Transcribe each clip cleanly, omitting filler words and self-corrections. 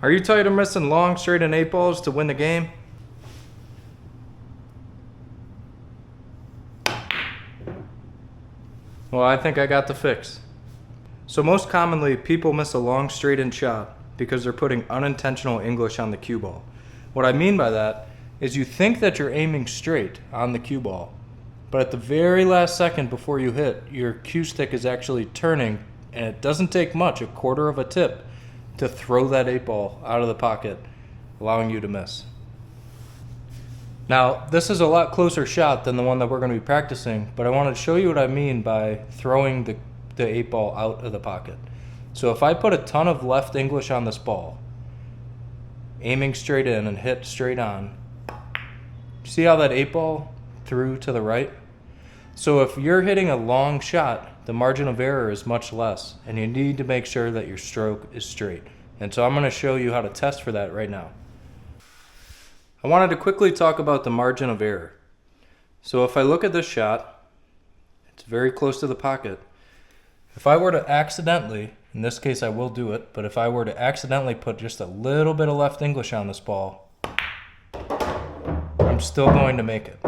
Are you tired of missing long, straight and 8 balls to win the game? Well, I think I got the fix. So most commonly, people miss a long, straight and shot because they're putting unintentional English on the cue ball. What I mean by that is you think that you're aiming straight on the cue ball, but at the very last second before you hit, your cue stick is actually turning, and it doesn't take much, a quarter of a tip, to throw that 8 ball out of the pocket, allowing you to miss. Now, this is a lot closer shot than the one that we're going to be practicing, but I wanted to show you what I mean by throwing the 8 ball out of the pocket. So if I put a ton of left English on this ball, aiming straight in and hit straight on, see how that 8 ball threw to the right? So if you're hitting a long shot, the margin of error is much less, and you need to make sure that your stroke is straight. And so I'm going to show you how to test for that right now. I wanted to quickly talk about the margin of error. So if I look at this shot, it's very close to the pocket. If I were to accidentally, in this case I will do it, but if I were to accidentally put just a little bit of left English on this ball, I'm still going to make it.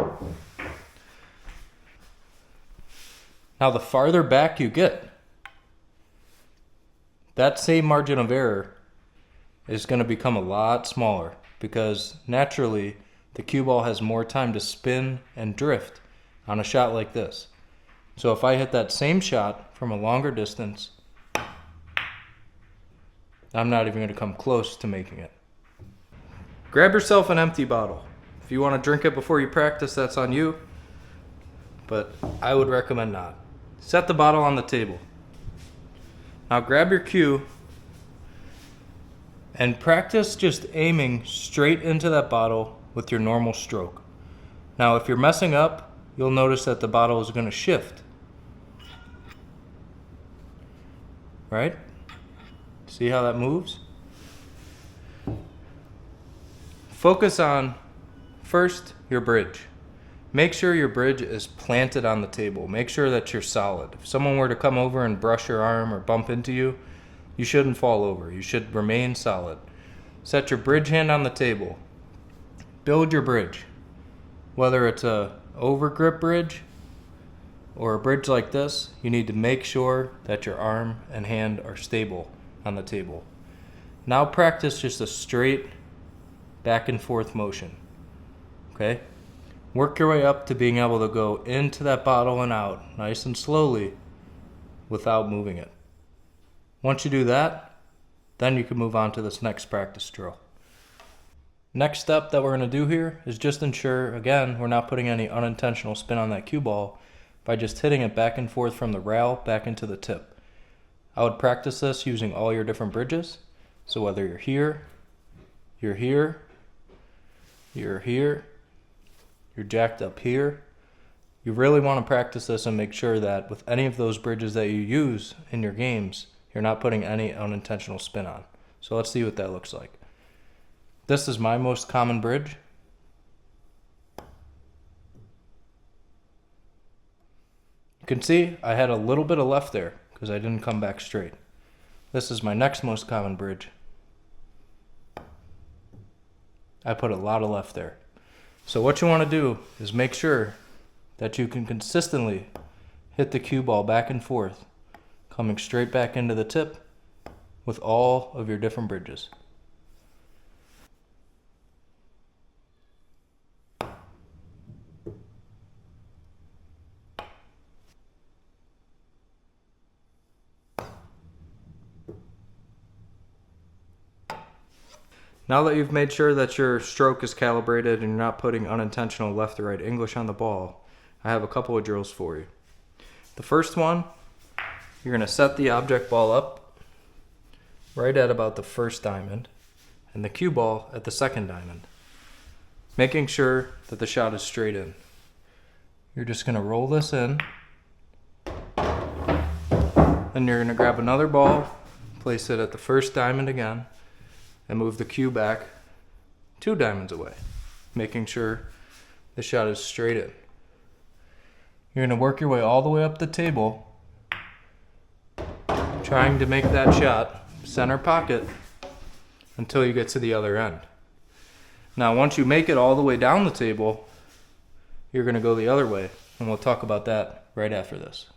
Now the farther back you get, that same margin of error is going to become a lot smaller because naturally the cue ball has more time to spin and drift on a shot like this. So if I hit that same shot from a longer distance, I'm not even going to come close to making it. Grab yourself an empty bottle. If you want to drink it before you practice, that's on you, but I would recommend not. Set the bottle on the table. Now grab your cue and practice just aiming straight into that bottle with your normal stroke. Now if you're messing up, you'll notice that the bottle is going to shift. Right? See how that moves? Focus on, first, your bridge. Make sure your bridge is planted on the table. Make sure that you're solid. If someone were to come over and brush your arm or bump into you, you shouldn't fall over. You should remain solid. Set your bridge hand on the table. Build your bridge. Whether it's a overgrip bridge or a bridge like this, you need to make sure that your arm and hand are stable on the table. Now practice just a straight back and forth motion. Okay? Work your way up to being able to go into that bottle and out, nice and slowly, without moving it. Once you do that, then you can move on to this next practice drill. Next step that we're going to do here is just ensure, again, we're not putting any unintentional spin on that cue ball by just hitting it back and forth from the rail back into the tip. I would practice this using all your different bridges. So whether you're here, you're here, you're here, you're jacked up here, you really want to practice this and make sure that with any of those bridges that you use in your games, you're not putting any unintentional spin on. So let's see what that looks like. This is my most common bridge. You can see I had a little bit of left there because I didn't come back straight. This is my next most common bridge. I put a lot of left there. So what you want to do is make sure that you can consistently hit the cue ball back and forth, coming straight back into the tip with all of your different bridges. Now that you've made sure that your stroke is calibrated and you're not putting unintentional left or right English on the ball, I have a couple of drills for you. The first one, you're going to set the object ball up right at about the first diamond and the cue ball at the second diamond, making sure that the shot is straight in. You're just going to roll this in, then you're going to grab another ball, place it at the first diamond again, and move the cue back 2 diamonds away, making sure the shot is straight in. You're going to work your way all the way up the table, trying to make that shot center pocket until you get to the other end. Now, once you make it all the way down the table, you're going to go the other way, and we'll talk about that right after this.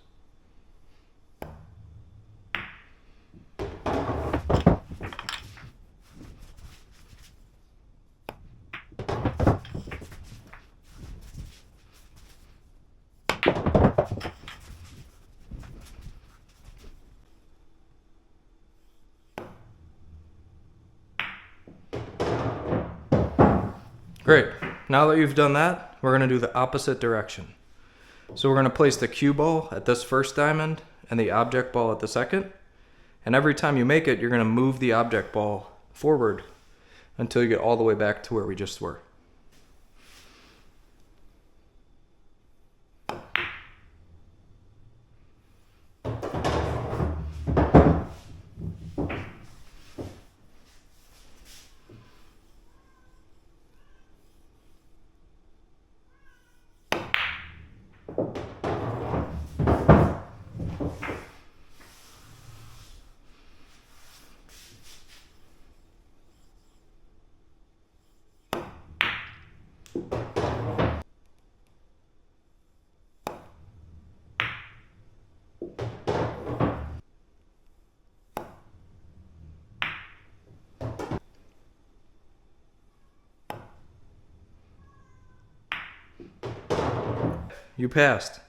Great. Now that you've done that, we're going to do the opposite direction. So we're going to place the cue ball at this first diamond and the object ball at the second. And every time you make it, you're going to move the object ball forward until you get all the way back to where we just were. You passed.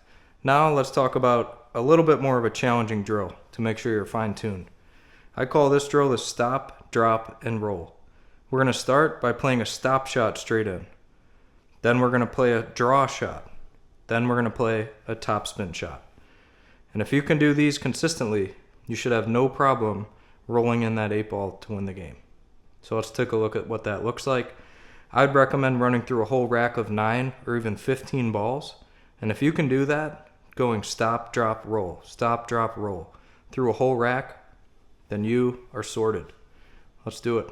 Now let's talk about a little bit more of a challenging drill to make sure you're fine-tuned. I call this drill the stop, drop, and roll. We're going to start by playing a stop shot straight in. Then we're going to play a draw shot. Then we're going to play a topspin shot. And if you can do these consistently, you should have no problem rolling in that 8-ball to win the game. So let's take a look at what that looks like. I'd recommend running through a whole rack of 9 or even 15 balls. And if you can do that, going stop, drop, roll, stop, drop, roll through a whole rack, then you are sorted. Let's do it.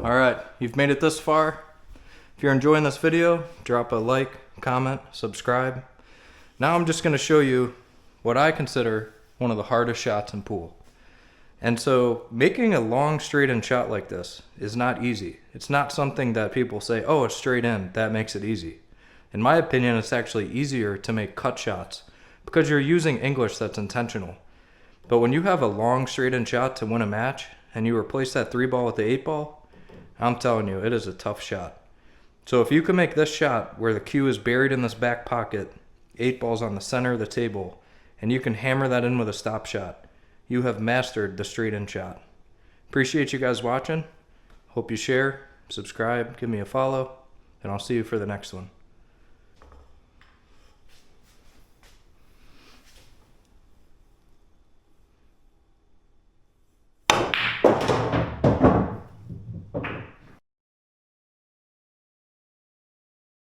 Alright, you've made it this far. If you're enjoying this video, drop a like, comment, subscribe. Now I'm just going to show you what I consider one of the hardest shots in pool. And so making a long straight in shot like this is not easy. It's not something that people say, oh, it's straight in, that makes it easy. In my opinion, it's actually easier to make cut shots because you're using English that's intentional. But when you have a long straight in shot to win a match and you replace that 3-ball with the 8-ball, I'm telling you, it is a tough shot. So if you can make this shot where the cue is buried in this back pocket, 8-ball's on the center of the table, and you can hammer that in with a stop shot, you have mastered the straight in shot. Appreciate you guys watching. Hope you share, subscribe, give me a follow, and I'll see you for the next one.